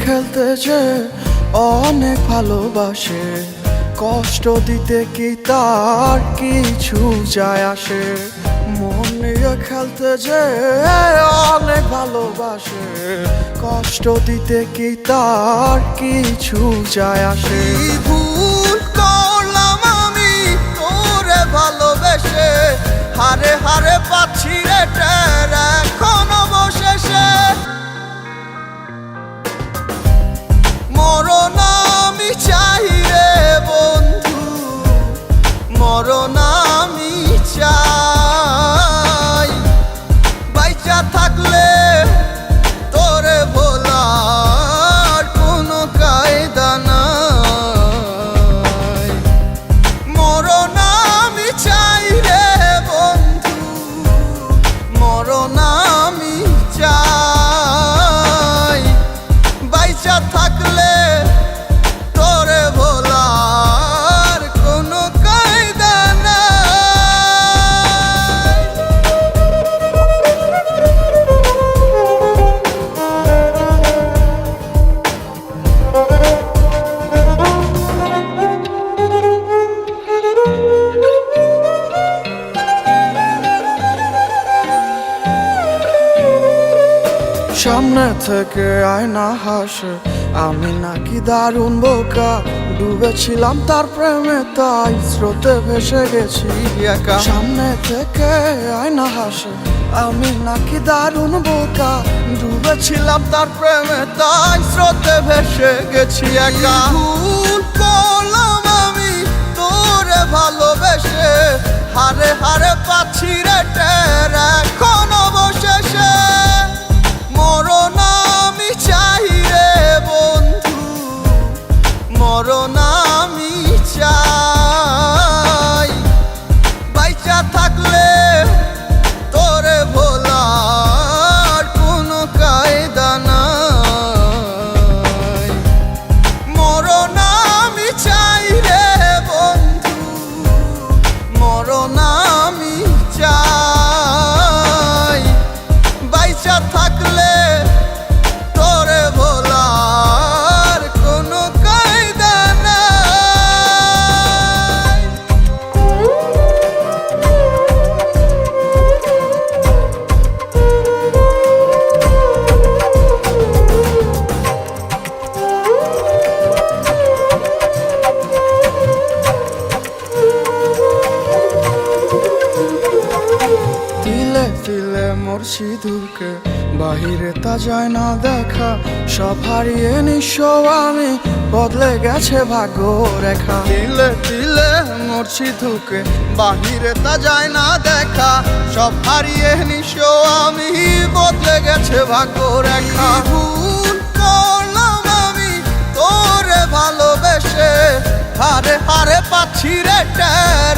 খেলতে যে অনেক ভালোবাসে, কষ্ট দিতে কি তার কিছু যায় আসে। মন নিয়ে খেলতে যে অনেক ভালোবাসে, কষ্ট দিতে কি তার কিছু যায় আসে। ভুল করলাম আমি তোরে ভালোবেসে, হারে হারে পাচ্ছি রে টের এখন অবশেষে। মরণ আমি চাই রে বন্ধু, মরণ আমি চাই। বাইচা থাকলে তোরে ভোলার কোনো কায়দা নাই। মরণ আমি চাই রে বন্ধু, মরণ আমি চাই। বাইচা থাকলে তোরে ভোলার কোনো কায়দা নাই। সামনে থেকে আয়না হাসে, আমি নাকি দারুণ বোকা। ডুবেছিলাম তার প্রেমে, তাই স্রোতে ভেসে গেছি একা। সামনে থেকে আয়না হাসে, আমি নাকি দারুণ বোকা। ডুবেছিলাম তার প্রেমে, তাই স্রোতে ভেসে গেছি একা। ভুল করলাম আমি তোরে ভালোবেসে, হারে হারে পাচ্ছি রে টের এখন অবশেষে। মরণ আমি চাই রে বন্ধু, মরণ আমি চাই। বাইচা থাকলে তোরে ভোলার কোনো কায়দা নাই। মরণ আমি চাই রে বন্ধু, মরণ আমি চাই। বাইচা থাকলে তোরে ভোলার কোনো কায়দা নাই। তিলে তিলে মোর সিঁদুরকে বাহিরে তা যায় না দেখা। সব হারিয়ে নিঃস্ব আমি, বদলে গেছে ভাগ্য রেখা। তিলে তিলে মোর সিঁদুরকে বাহিরে তা যায় না দেখা। সব হারিয়ে নিঃস্ব আমি, বদলে গেছে ভাগ্য রেখা। ভুল করলাম আমি তোরে ভালোবেসে, হারে হারে পাচ্ছি রে টের